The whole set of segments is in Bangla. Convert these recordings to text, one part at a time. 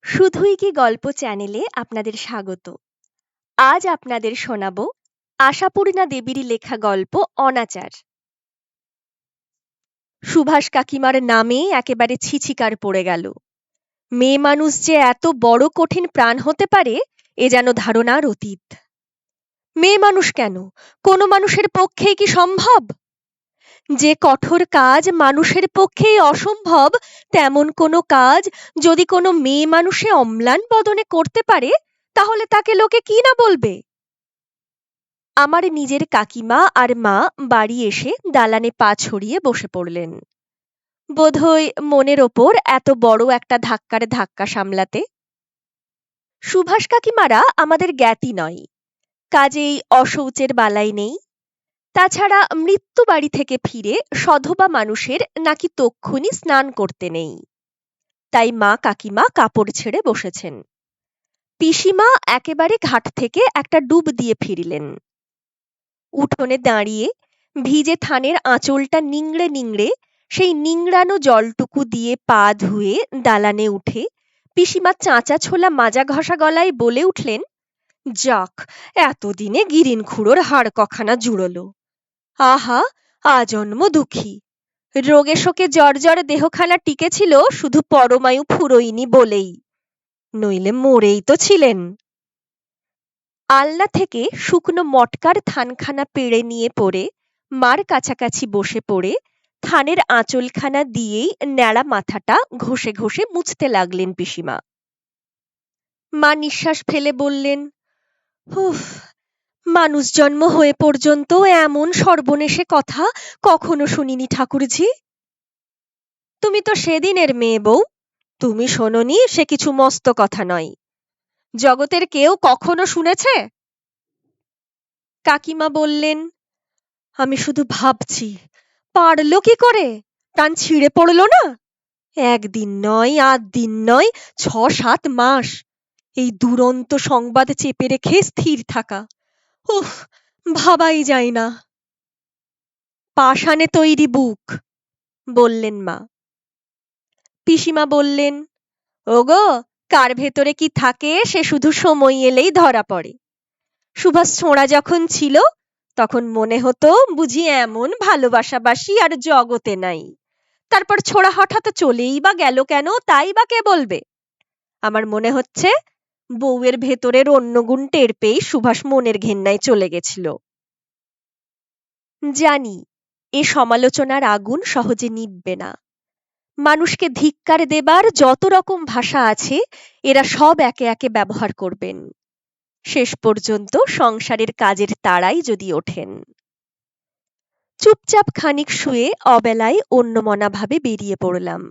শুধুই কি গল্প চ্যানেলে আপনাদের স্বাগত। আজ আপনাদের শোনাবো আশাপূর্ণা দেবীর লেখা গল্প অনাচার। সুভাষ কাকিমার নামে একেবারে ছিছিকার পড়ে গেল। মেয়ে মানুষ যে এত বড় কঠিন প্রাণ হতে পারে এ যেন ধারণার অতীত। মেয়ে মানুষ কেন, কোনো মানুষের পক্ষেই কি সম্ভব? যে কঠোর কাজ মানুষের পক্ষেই অসম্ভব, তেমন কোনো কাজ যদি কোনো মেয়ে মানুষে অম্লান বদনে করতে পারে, তাহলে তাকে লোকে কি না বলবে? আমার নিজের কাকিমা আর মা বাড়ি এসে দালানে পা ছড়িয়ে বসে পড়লেন। বোধহয় মনের ওপর এত বড় একটা ধাক্কার ধাক্কা সামলাতে। সুভাষ কাকিমারা আমাদের জ্ঞাতি নয়, কাজেই অশৌচের বালাই নেই। তাছাড়া মৃত্যু বাড়ি থেকে ফিরে সধবা মানুষের নাকি তক্ষুনি স্নান করতে নেই। তাই মা কাকিমা কাপড় ছেড়ে বসেছেন। পিসিমা একেবারে ঘাট থেকে একটা ডুব দিয়ে ফিরলেন। উঠোনে দাঁড়িয়ে ভিজে থানের আঁচলটা নিংড়ে নিংড়ে সেই নিংড়ানো জলটুকু দিয়ে পা ধুয়ে দালানে উঠে পিসিমা চাঁচা ছোলা মাজা ঘষা গলায় বলে উঠলেন, যাক, এতদিনে গিরিন খুড়োর হাড় কখানা জুড়োলো। আহা, আজন্ম দুঃখী। রোগে শোকে জর্জর দেহখানা টিকেছিল শুধু পরমায়ু ফুরোয়নি বলেই, নইলে মরেই তো ছিলেন। আলনা থেকে শুকনো মটকার থানখানা পেড়ে নিয়ে পড়ে মার কাছাকাছি বসে পড়ে থানের আঁচলখানা দিয়েই ন্যাড়া মাথাটা ঘষে ঘষে মুছতে লাগলেন পিসিমা। মা নিঃশ্বাস ফেলে বললেন, উফ, মানুষ জন্ম হয়ে পর্যন্ত এমন সর্বনেশে কথা কখনো শুনিনি ঠাকুরঝি। তুমি তো সেদিনের মেয়ে বউ, তুমি শোনোনি সে কিছু মস্ত কথা নয়। জগতের কেউ কখনো শুনেছে? কাকিমা বললেন, আমি শুধু ভাবছি, পারলো কি করে? টান ছিঁড়ে পড়লো না? একদিন নয়, আধ দিন নয়, ৬-৭ মাস এই দুরন্ত সংবাদ চেপে রেখে স্থির থাকা, উফ, ভাবাই যায় না। পাষাণে তৈরি বুক, বললেন মা। পিসিমা বললেন, ওগো, কার ভেতরে কি থাকে সে শুধু সময় এলেই ধরা পড়ে। সুভাষ ছোঁড়া যখন ছিল তখন মনে হতো বুঝি এমন ভালোবাসাবাসি আর জগতে নাই। তারপর ছোড়া হঠাৎ চলেই বা গেল কেন, তাই বা কে বলবে? আমার মনে হচ্ছে বউয়ের ভেতরের অন্য গুণ টের পেয়েই সুভাষ মনের ঘেন্নায় চলে গেছিল। জানি এ সমালোচনার আগুন সহজে নিববে না। মানুষকে ধিক্কার দেবার যত রকম ভাষা আছে এরা সব একে একে ব্যবহার করবেন, শেষ পর্যন্ত সংসারের কাজের তাড়াই যদি ওঠেন। চুপচাপ খানিক শুয়ে অবেলায় অন্যমনা ভাবে বেরিয়ে পড়লাম।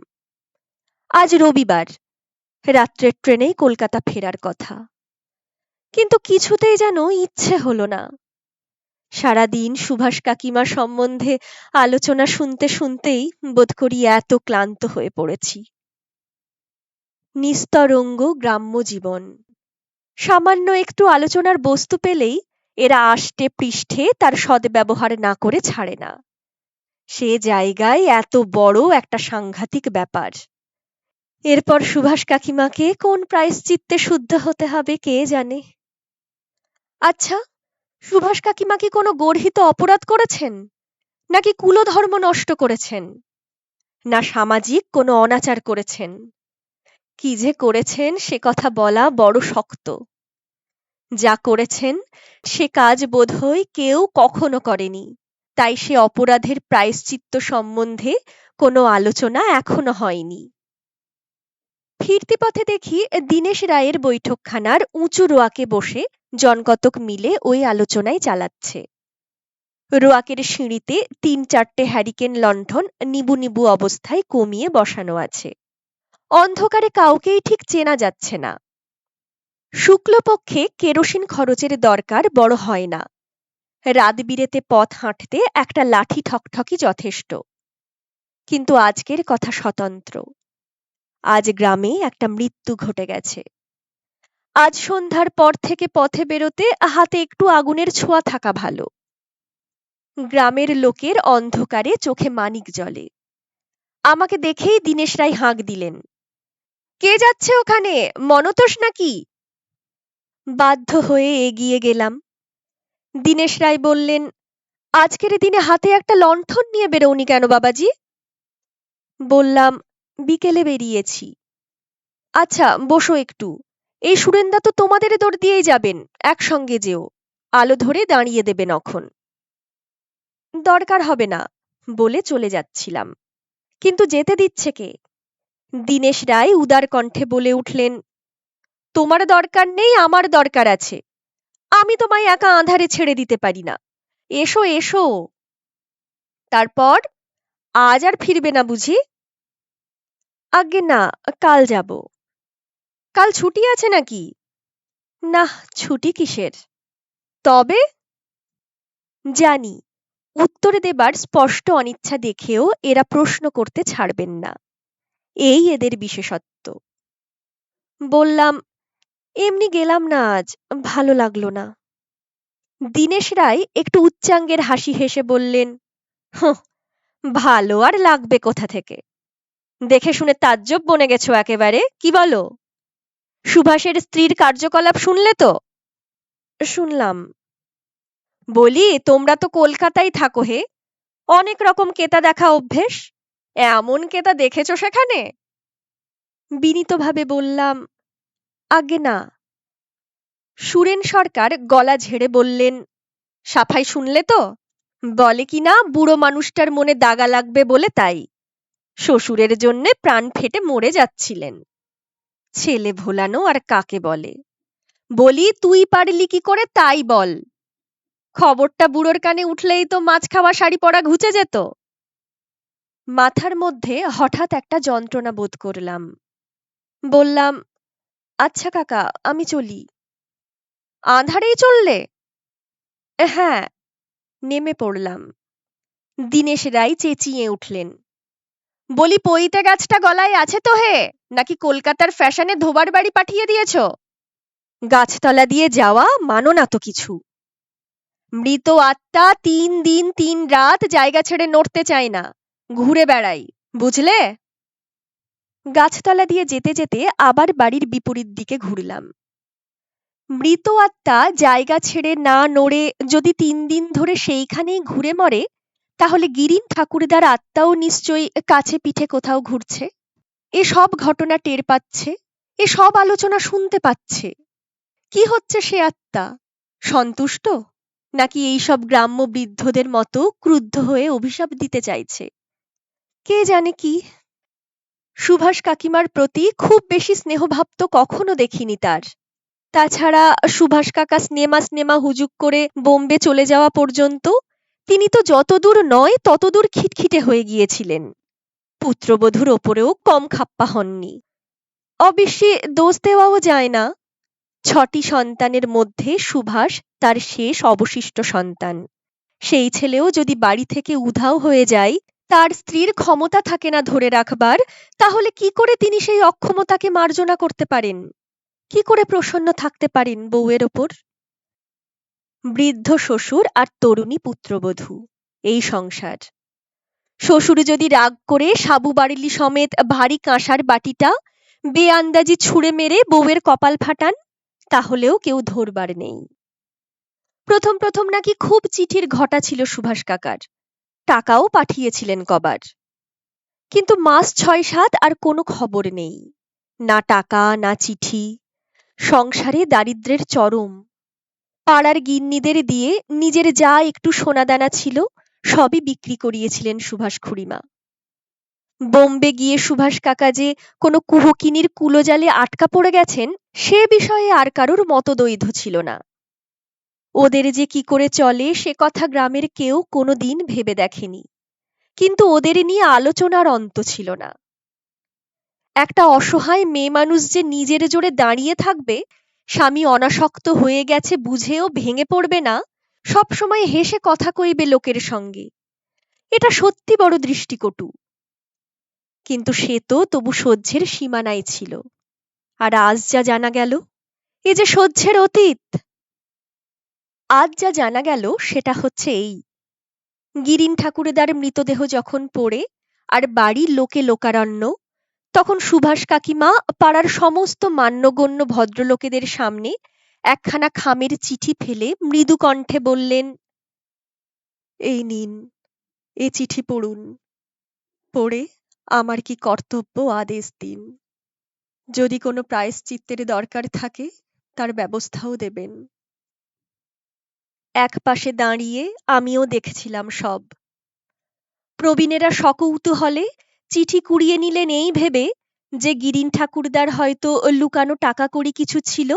আজ রবিবার, রাত্রের ট্রেনেই কলকাতা ফেরার কথা, কিন্তু কিছুতেই যেন ইচ্ছে হলো না। সারাদিন সুভাষ কাকিমা সম্বন্ধে আলোচনা শুনতে শুনতেই বোধ করি এত ক্লান্ত হয়ে পড়েছি। নিস্তরঙ্গ গ্রাম্য জীবন, সামান্য একটু আলোচনার বস্তু পেলেই এরা আষ্টে পৃষ্ঠে তার সদ্ব্যবহার না করে ছাড়ে না। সে জায়গায় এত বড় একটা সাংঘাতিক ব্যাপার। এরপর সুভাষ কাকিমাকে কোন প্রায়শ্চিত্তে শুদ্ধ হতে হবে কে জানে। আচ্ছা, সুভাষ কাকিমা কি কোনো গর্হিত অপরাধ করেছেন, নাকি কুলধর্ম নষ্ট করেছেন, না সামাজিক কোনো অনাচার করেছেন? কি যে করেছেন সে কথা বলা বড় শক্ত। যা করেছেন সে কাজ বোধহয় কেউ কখনো করেনি, তাই সে অপরাধের প্রায়শ্চিত্ত সম্বন্ধে কোনো আলোচনা এখনো হয়নি। ফিরতি পথে দেখি দীনেশ রায়ের বৈঠকখানার উঁচু রোয়াকে বসে জনকতক মিলে ওই আলোচনায় চালাচ্ছে। রোয়াকের সিঁড়িতে ৩-৪টে হ্যারিকেন লণ্ঠন নিবু নিবু অবস্থায় কমিয়ে বসানো আছে। অন্ধকারে কাউকেই ঠিক চেনা যাচ্ছে না। শুক্লপক্ষে কেরোসিন খরচের দরকার বড় হয় না। রাত বিরেতে পথ হাঁটতে একটা লাঠি ঠকঠকি যথেষ্ট। কিন্তু আজকের কথা স্বতন্ত্র। আজ গ্রামে একটা মৃত্যু ঘটে গেছে। আজ সন্ধ্যার পর থেকে পথে বেরোতে হাতে একটু আগুনের ছোঁয়া থাকা ভালো। গ্রামের লোকের অন্ধকারে চোখে মানিক জ্বলে। আমাকে দেখেই দীনেশ রায় হাঁক দিলেন, কে যাচ্ছে ওখানে? মনতোষ নাকি? বাধ্য হয়ে এগিয়ে গেলাম। দীনেশ রায় বললেন, আজকের দিনে হাতে একটা লণ্ঠন নিয়ে বেরোওনি কেন বাবাজি? বললাম, বিকেলে বেরিয়েছি। আচ্ছা, বসো একটু। এই সুরেন্দা তো তোমাদের দৌড় দিয়েই যাবেন, একসঙ্গে যেও। আলো ধরে দাঁড়িয়ে দেবেন অখন। দরকার হবে না, বলে চলে যাচ্ছিলাম। কিন্তু যেতে দিচ্ছে কে? দীনেশ রায় উদার কণ্ঠে বলে উঠলেন, তোমার দরকার নেই, আমার দরকার আছে। আমি তোমায় একা আঁধারে ছেড়ে দিতে পারি না। এসো এসো। তারপর আজ আর ফিরবে না বুঝি? আজ্ঞে না, কাল যাব। কাল ছুটি আছে নাকি? না, ছুটি কিসের? তবে জানি, উত্তর দেবার স্পষ্ট অনিচ্ছা দেখেও এরা প্রশ্ন করতে ছাড়বেন না, এই এদের বিশেষত্ব। বললাম, এমনি গেলাম না আজ, ভালো লাগলো না। দীনেশ রায় একটু উচ্চাঙ্গের হাসি হেসে বললেন, হুঁ, ভালো আর লাগবে কোথা থেকে? দেখে শুনে তাজ্জব বনে গেছো একেবারে, কি বলো? সুভাষের স্ত্রীর কার্যকলাপ শুনলে তো? শুনলাম। বলি, তোমরা তো কলকাতায় থাকো হে, অনেক রকম কেতা দেখা অভ্যেস। এমন কেতা দেখেছো সেখানে? বিনীতভাবে বললাম, আজ্ঞে না। সুরেন সরকার গলা ঝেড়ে বললেন, সাফাই শুনলে তো? বলে কিনা বুড়ো মানুষটার মনে দাগা লাগবে বলে তাই শ্বশুরের জন্যে প্রাণ ফেটে মরে যাচ্ছিলেন। ছেলে ভোলানো আর কাকে বলে? বলি, তুই পারলি কি করে তাই বল। খবরটা বুড়োর কানে উঠলেই তো মাছ খাওয়া শাড়ি পরা ঘুচে যেত। মাথার মধ্যে হঠাৎ একটা যন্ত্রণা বোধ করলাম। বললাম, আচ্ছা কাকা, আমি চলি। আঁধারেই চললে? হ্যাঁ। নেমে পড়লাম। দীনেশ রায় চেঁচিয়ে উঠলেন, বলি, পইতে গাছটা গলায় আছে তো হে, নাকি কলকাতার ফ্যাশনে ধোবার বাড়ি পাঠিয়ে দিয়েছ? গাছতলা দিয়ে যাওয়া মানো না তো কিছু। মৃত আত্মা ৩ দিন ৩ রাত জায়গা ছেড়ে নড়তে চায় না, ঘুরে বেড়াই, বুঝলে? গাছতলা দিয়ে যেতে যেতে আবার বাড়ির বিপরীত দিকে ঘুরলাম। মৃত আত্মা জায়গা ছেড়ে না নড়ে যদি ৩ দিন ধরে সেইখানেই ঘুরে মরে, তাহলে গিরিন ঠাকুরদার আত্মাও নিশ্চয়ই কাছে পিঠে কোথাও ঘুরছে। এসব ঘটনা টের পাচ্ছে, এসব আলোচনা শুনতে পাচ্ছে। কি হচ্ছে সে আত্মা? সন্তুষ্ট, নাকি এইসব গ্রাম্য বৃদ্ধদের মতো ক্রুদ্ধ হয়ে অভিশাপ দিতে চাইছে? কে জানে কি। সুভাষ কাকিমার প্রতি খুব বেশি স্নেহভাব তো কখনো দেখিনি তার। তাছাড়া সুভাষ কাকা স্নেমা স্নেমা হুজুক করে বোম্বে চলে যাওয়া পর্যন্ত তিনি তো যতদূর নয় ততদূর খিটখিটে হয়ে গিয়েছিলেন। পুত্রবধূর ওপরেও কম খাপ্পা হননি। অবশ্যই দোষ দেওয়াও যায় না। ৬টি সন্তানের মধ্যে সুভাষ তার শেষ অবশিষ্ট সন্তান। সেই ছেলেও যদি বাড়ি থেকে উধাও হয়ে যায়, তার স্ত্রীর ক্ষমতা থাকে না ধরে রাখবার, তাহলে কি করে তিনি সেই অক্ষমতাকে মার্জনা করতে পারেন? কি করে প্রসন্ন থাকতে পারেন বউয়ের ওপর? বৃদ্ধ শ্বশুর আর তরুণী পুত্রবধূ, এই সংসার। শ্বশুর যদি রাগ করে সাবু বাড়িলি সমেত ভারী কাঁসার বাটিটা বেআন্দাজি ছুঁড়ে মেরে বউয়ের কপাল ফাটান, তাহলেও কেউ ধরবার নেই। প্রথম প্রথম নাকি খুব চিঠির ঘটা ছিল সুভাষ কাকার, টাকাও পাঠিয়েছিলেন কবার। কিন্তু মাস ৬-৭ আর কোনো খবর নেই, না টাকা না চিঠি। সংসারে দারিদ্র্যের চরম। পাড়ার গিন্নিদের দিয়ে নিজের যা একটু সোনাদানা ছিল সবই বিক্রি করিয়েছিলেন সুভাষ খুড়িমা। বোম্বে গিয়ে সুভাষ কাকা যে কোনো কুহকিনীর কুলোজালে আটকা পড়ে গেছেন, সে বিষয়ে আর কারোর মতদ্বৈধ ছিল না। ওদের যে কি করে চলে সে কথা গ্রামের কেউ কোনোদিন ভেবে দেখেনি, কিন্তু ওদের নিয়ে আলোচনার অন্ত ছিল না। একটা অসহায় মেয়ে মানুষ যে নিজের জোরে দাঁড়িয়ে থাকবে, স্বামী অনাসক্ত হয়ে গেছে বুঝেও ভেঙে পড়বে না, সব সময় হেসে কথা কইবে লোকের সঙ্গে, এটা সত্যি বড় দৃষ্টিকটু। কিন্তু সে তো তবু সহ্যের সীমানায় ছিল। আর আজ যা জানা গেল, এ যে সহ্যের অতীত। আজ যা জানা গেল সেটা হচ্ছে এই, গিরিন ঠাকুরদার মৃতদেহ যখন পড়ে আর বাড়ির লোকে লোকারণ্য, তখন সুভাষ কাকিমা পাড়ার সমস্ত মান্যগণ্য ভদ্রলোকেদের সামনে একখানা খামের চিঠি ফেলে মৃদু কণ্ঠে বললেন, এই নিন, এ চিঠি পড়ুন। পড়ে আমার কি কর্তব্য আদেশ দিন। যদি কোনো প্রায়শ্চিত্তের দরকার থাকে তার ব্যবস্থাও দেবেন। এক পাশে দাঁড়িয়ে আমিও দেখছিলাম সব। প্রবীণেরা সকৌতূহলে চিঠি কুড়িয়ে নিলেন এই ভেবে যে গিরিন ঠাকুরদার হয়তো লুকানো টাকা কড়ি কিছু ছিল,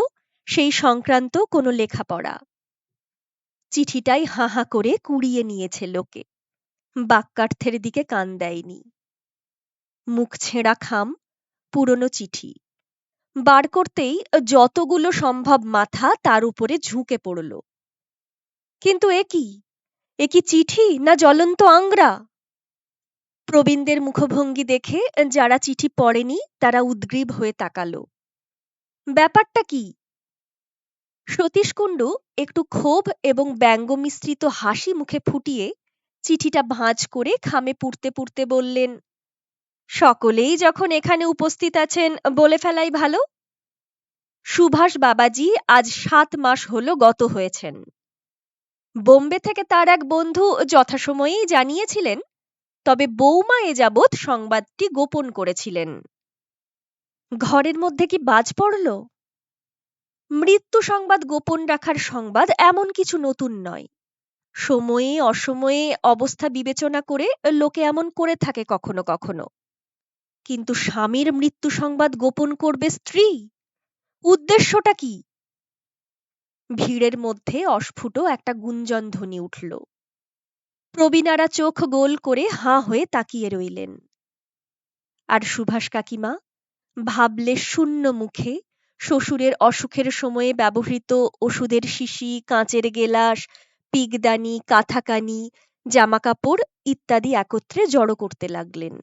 সেই সংক্রান্ত কোনো লেখাপড়া। চিঠিটাই হাঁ হাঁ করে কুড়িয়ে নিয়েছে লোকে, বাক্যার্থের দিকে কান দেয়নি। মুখ ছেঁড়া খাম, পুরনো চিঠি। বার করতেই যতগুলো সম্ভব মাথা তার উপরে ঝুঁকে পড়ল। কিন্তু এ কি চিঠি না জ্বলন্ত আংরা? প্রবীণদের মুখভঙ্গি দেখে যারা চিঠি পড়েনি তারা উদ্গ্রীব হয়ে তাকালো। ব্যাপারটা কি? সতীশ কুণ্ডু একটু ক্ষোভ এবং ব্যঙ্গ মিশ্রিত হাসি মুখে ফুটিয়ে চিঠিটা ভাঁজ করে খামে পুড়তে পুড়তে বললেন, সকলেই যখন এখানে উপস্থিত আছেন বলে ফেলাই ভালো। সুভাষ বাবাজি আজ 7 মাস হলো গত হয়েছেন। বোম্বে থেকে তার এক বন্ধু যথাসময়েই জানিয়েছিলেন, তবে বৌমা এ যাবৎ সংবাদটি গোপন করেছিলেন। ঘরের মধ্যে কি বাজ পড়ল? মৃত্যু সংবাদ গোপন রাখার সংবাদ এমন কিছু নতুন নয়। সময়ে অসময়ে অবস্থা বিবেচনা করে লোকে এমন করে থাকে কখনো কখনো। কিন্তু স্বামীর মৃত্যু সংবাদ গোপন করবে স্ত্রী? উদ্দেশ্যটা কি? ভিড়ের মধ্যে অস্ফুট একটা গুঞ্জন ধ্বনি উঠল। প্রবীণারা চোখ গোল করে হাঁ হয়ে তাকিয়ে রইলেন। আর সুভাষ কাকিমা ভাবলে শূন্য মুখে শ্বশুরের অসুখের সময়ে ব্যবহৃত ওষুধের শিশি, কাঁচের গেলাস, পিগদানি, কাঁথাকানি, জামাকাপড় ইত্যাদি একত্রে জড়ো করতে লাগলেন।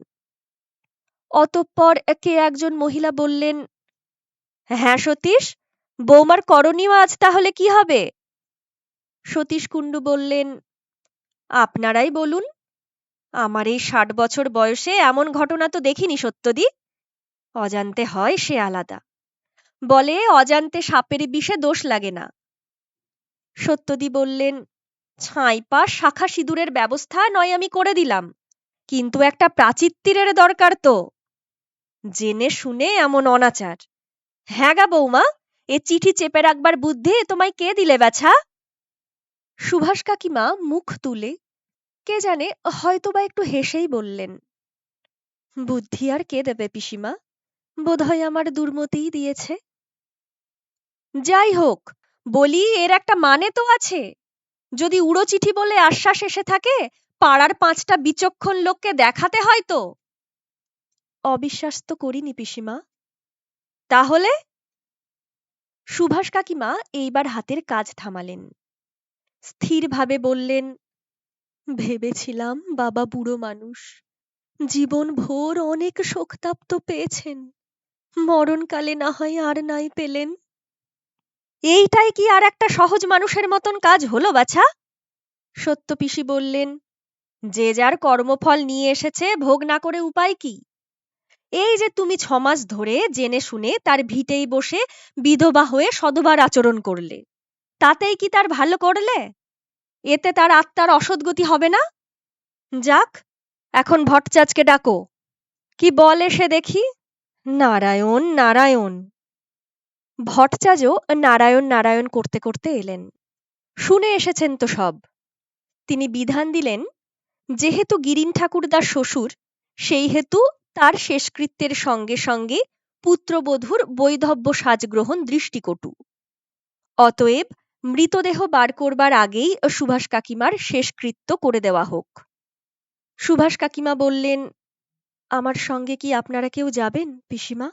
অতঃপর কে একজন মহিলা বললেন, হ্যাঁ সতীশ, বৌমার করণীয় আজ তাহলে কি হবে? সতীশ কুণ্ডু বললেন, আপনারাই বলুন। আমার এই 60 বছর বয়সে এমন ঘটনা তো দেখিনি সত্যদি। অজান্তে হয় সে আলাদা। বলে অজান্তে সাপের বিষে দোষ লাগে না। সত্যদি বললেন, ছাইপা শাখা সিঁদুরের ব্যবস্থা নয় আমি করে দিলাম, কিন্তু একটা প্রাচিত্তিরের দরকার তো। জেনে শুনে এমন অনাচার! হ্যাঁ গা বৌমা, এ চিঠি চেপে রাখবার বুদ্ধি তোমায় কে দিলে বাছা? সুভাষ কাকিমা মুখ তুলে কে জানে হয়তোবা একটু হেসেই বললেন, বুদ্ধি আর কে দেবে পিসিমা, বোধহয় আমার দুর্মতিই দিয়েছে। যাই হোক, বলি এর একটা মানে তো আছে। যদি উড়ো চিঠি বলে আশ্বাস এসে থাকে, পাড়ার 5টা বিচক্ষণ লোককে দেখাতে হয় তো। অবিশ্বাস তো করিনি পিসিমা। তাহলে? সুভাষ কাকিমা এইবার হাতের কাজ থামালেন। স্থিরভাবে বললেন, ভেবেছিলাম বাবা বুড়ো মানুষ, জীবন ভোর অনেক শোকতাপ তো পেয়েছেন, মরণকালে না হয় আর নাই পেলেন। এইটাই কি আর একটা সহজ মানুষের মতন কাজ হলো বাছা? সত্য পিসি বললেন, যে যার কর্মফল নিয়ে এসেছে, ভোগ না করে উপায় কি? এই যে তুমি 6 মাস ধরে জেনে শুনে তার ভিটেই বসে বিধবা হয়ে সধবার আচরণ করলে, তাতেই কি তার ভালো করলে? এতে তার আত্মার অসদ্গতি হবে না? যাক, এখন ভট্টাচার্যকে ডাকো, কি বলে সে দেখি। নারায়ণ নারায়ণ। ভট্টাচার্য নারায়ণ নারায়ণ করতে করতে এলেন। শুনে এসেছেন তো সব। তিনি বিধান দিলেন, যেহেতু গিরিন ঠাকুরদার শ্বশুর, সেই হেতু তার শেষকৃত্যের সঙ্গে সঙ্গে পুত্রবধূর বৈধব্য সাজগ্রহণ দৃষ্টিকটু। অতএব মৃতদেহ বার করবার আগেই সুভাষ কাকিমার শেষকৃত্য করে দেওয়া হোক। সুভাষ কাকিমা বললেন, আমার সঙ্গে কি আপনারা কেউ যাবেন পিসিমা?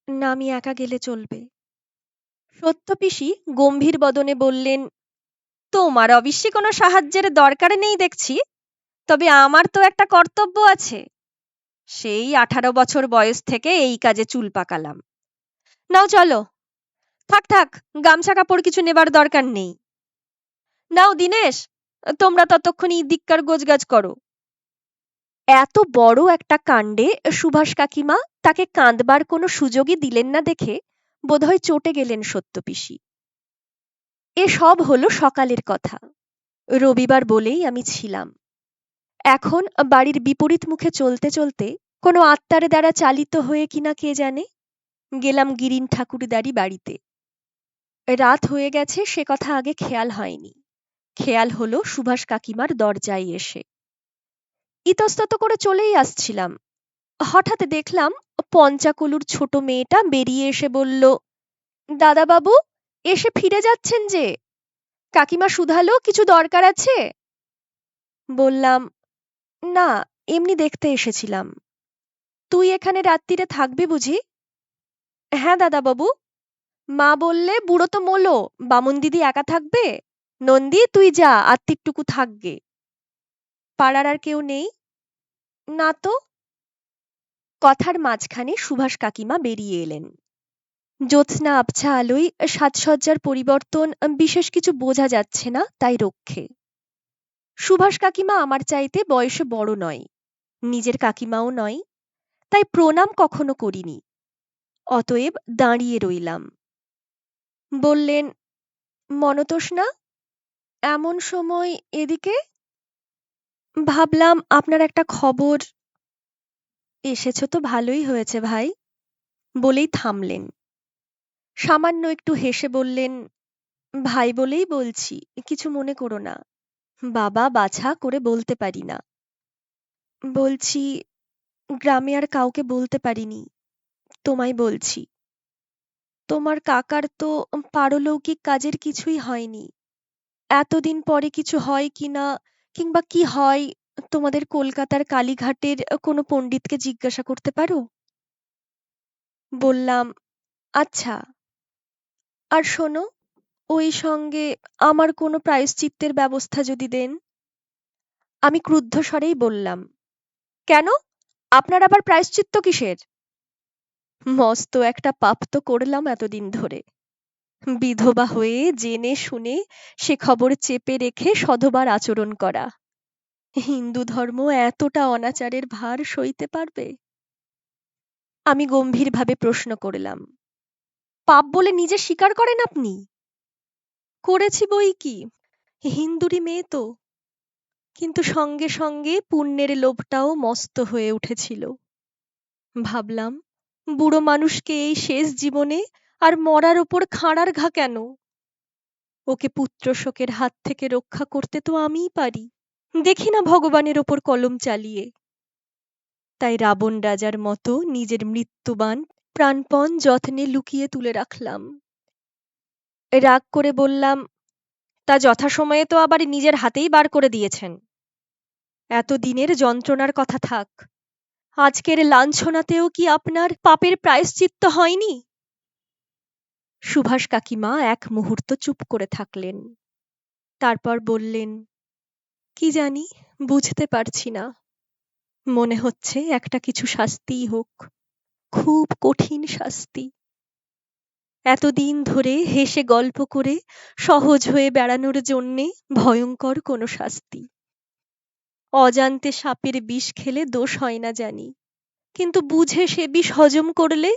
না, আমি একা গেলে চলবে। সত্য পিসি গম্ভীর বদনে বললেন, তোমার অবশ্যই কোনো সাহায্যের দরকার নেই দেখছি, তবে আমার তো একটা কর্তব্য আছে। সেই 18 বছর বয়স থেকে এই কাজে চুল পাকালাম। নাও চলো। থাক থাক, গামছা কাপড় কিছু নেবার দরকার নেই। নাও দিনেশ, তোমরা ততক্ষণ ইদিককার গোজগাজ করো। এত বড় একটা কাণ্ডে সুভাষ কাকিমা তাকে কাঁদবার কোনো সুযোগই দিলেন না দেখে বোধহয় চটে গেলেন সত্য পিসি। এসব হলো সকালের কথা। রবিবার বলেই আমি ছিলাম। এখন বাড়ির বিপরীত মুখে চলতে চলতে কোনো আত্মার দ্বারা চালিত হয়ে কিনা কে জানে গেলাম গিরিন ঠাকুরদারই বাড়িতে। রাত হয়ে গেছে সে কথা আগে খেয়াল হয়নি। খেয়াল হলো সুভাষ কাকিমার দরজায় এসে। ইতস্তত করে চলেই আসছিলাম, হঠাৎ দেখলাম পঞ্চাকলুর ছোট মেয়েটা বেরিয়ে এসে বলল, দাদাবাবু এসে ফিরে যাচ্ছেন যে? কাকিমা শুধালো, কিছু দরকার আছে? বললাম, না, এমনি দেখতে এসেছিলাম। তুই এখানে রাত্রিরে থাকবি বুঝি? হ্যাঁ দাদাবাবু। মা বললে বুড়ো তো মোলো, বামুন দিদি একা থাকবে। নন্দী তুই যা, আত্মিরটুকু থাকগে। পাড়ার আর কেউ নেই? না তো। কথার মাঝখানে সুভাষ কাকিমা বেরিয়ে এলেন। জ্যোৎস্না আবছা আলোয় সাজসজ্জার পরিবর্তন বিশেষ কিছু বোঝা যাচ্ছে না, তাই রক্ষে। সুভাষ কাকিমা আমার চাইতে বয়সে বড় নয়, নিজের কাকিমাও নয়, তাই প্রণাম কখনো করিনি। অতএব দাঁড়িয়ে রইলাম। বললেন, মনতোষ না, এমন সময় এদিকে? ভাবলাম আপনার একটা খবর। এসেছ তো ভালোই হয়েছে ভাই, বলেই থামলেন। সামান্য একটু হেসে বললেন, ভাই বলেই বলছি, কিছু মনে করো না। বাবা বাছা করে বলতে পারি না। বলছি, গ্রামে আর কাউকে বলতে পারিনি, তোমায় বলছি। তোমার কাকার তো পারলৌকিক কাজের কিছুই হয়নি। এতদিন পরে কিছু হয় কিনা, কিংবা কি হয়, তোমাদের কলকাতার কালীঘাটের কোনো পণ্ডিতকে জিজ্ঞাসা করতে পারো। বললাম, আচ্ছা। আর শোনো, ওই সঙ্গে আমার কোনো প্রায়শ্চিত্তের ব্যবস্থা যদি দেন। আমি ক্রুদ্ধ স্বরেই বললাম, কেন, আপনার আবার প্রায়শ্চিত্ত কিসের? মস্ত একটা পাপ তো করলাম এতদিন ধরে। বিধবা হয়ে জেনে শুনে সে খবর চেপে রেখে সধবার আচরণ করা। হিন্দু ধর্ম এতটা অনাচারের ভার সইতে পারবে? আমি গম্ভীরভাবে প্রশ্ন করলাম, পাপ বলে নিজে স্বীকার করেন আপনি? করেছি বই কি, হিন্দুরি মেয়ে তো। কিন্তু সঙ্গে সঙ্গে পুণ্যের লোভটাও মস্ত হয়ে উঠেছিল। ভাবলাম, বুড়ো মানুষকে এই শেষ জীবনে আর মরার ওপর খাঁড়ার ঘা কেন? ওকে পুত্র শোকের হাত থেকে রক্ষা করতে তো আমিই পারি, দেখি না ভগবানের ওপর কলম চালিয়ে। তাই রাবণ রাজার মতো নিজের মৃত্যুবাণ প্রাণপণ যত্নে লুকিয়ে তুলে রাখলাম। রাগ করে বললাম, তা যথাসময়ে তো আবার নিজের হাতেই বার করে দিয়েছেন। এতদিনের যন্ত্রণার কথা থাক, আজকের লাঞ্ছনাতেও কি আপনার পাপের প্রায়শ্চিত্ত হয়নি? সুভাষ কাকিমা এক মুহূর্ত চুপ করে থাকলেন। তারপর বললেন, কি জানি, বুঝতে পারছি না। মনে হচ্ছে একটা কিছু শাস্তিই হোক, খুব কঠিন শাস্তি। এতদিন ধরে হেসে গল্প করে সহজ হয়ে বেড়ানোর জন্যে ভয়ঙ্কর কোনো শাস্তি। অজান্তে সাপের বিষ খেলে দোষ হয় না জানি, কিন্তু বুঝে সে বিষ হজম করলে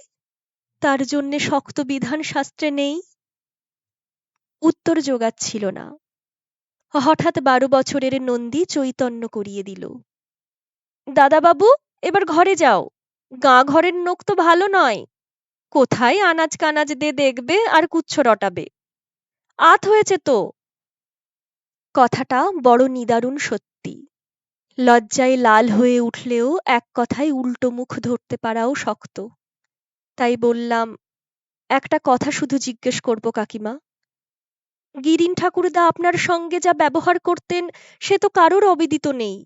তার জন্যে শক্ত বিধান শাস্ত্রে নেই? উত্তর জোগাচ্ছিল না। হঠাৎ 12 বছরের নন্দী চৈতন্য করিয়ে দিল, দাদাবাবু এবার ঘরে যাও, গাঁ ঘরের নোক তো ভালো নয়। কোথায় আনাজ কানাজ দে দেখবে আর কুচ্ছ রটাবে। আত হয়েছে তো। কথাটা বড় নিদারুণ সত্যি। লজ্জায় লাল হয়ে উঠলেও এক কথায় উল্টো মুখ ধরতে পারাও শক্ত। তাই বললাম, একটা কথা শুধু জিজ্ঞেস করব কাকিমা। গিরিন ঠাকুরদা আপনার সঙ্গে যা ব্যবহার করতেন সে তো কারোর অবিদিত নেই,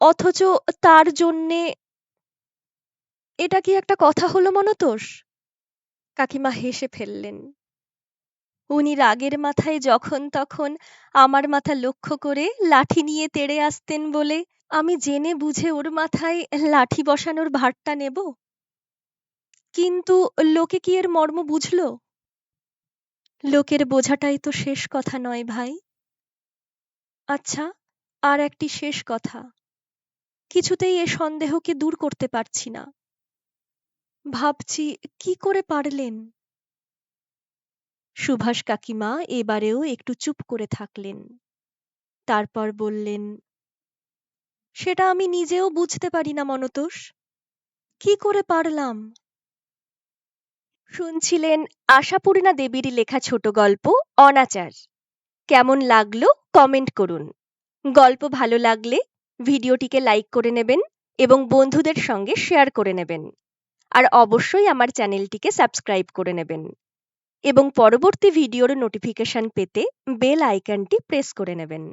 অথচ তার জন্যে। এটা কি একটা কথা হলো মনতোষ? কাকিমা হেসে ফেললেন। উনি রাগের মাথায় যখন তখন আমার মাথা লক্ষ্য করে লাঠি নিয়ে তেড়ে আসতেন বলে আমি জেনে বুঝে ওর মাথায় লাঠি বসানোর ভারটা নেব? কিন্তু লোকে কি এর মর্ম বুঝল? লোকের বোঝাটাই তো শেষ কথা নয় ভাই। আচ্ছা, আর একটি শেষ কথা। কিছুতেই এ সন্দেহকে দূর করতে পারছি না। ভাবছি কি করে পারলেন? সুভাষ কাকিমা এবারেও একটু চুপ করে থাকলেন। তারপর বললেন, সেটা আমি নিজেও বুঝতে পারি না মনতোষ। কি করে পারলাম? শুনছিলেন আশাপূর্ণা দেবীর লেখা ছোট গল্প অনাচার। কেমন লাগলো কমেন্ট করুন। গল্প ভালো লাগলে ভিডিওটিকে লাইক করে নেবেন এবং বন্ধুদের সঙ্গে শেয়ার করে নেবেন। আর অবশ্যই আমার চ্যানেলটিকে সাবস্ক্রাইব করে নেবেন এবং পরবর্তী ভিডিওর নোটিফিকেশন পেতে বেল আইকনটি প্রেস করে নেবেন।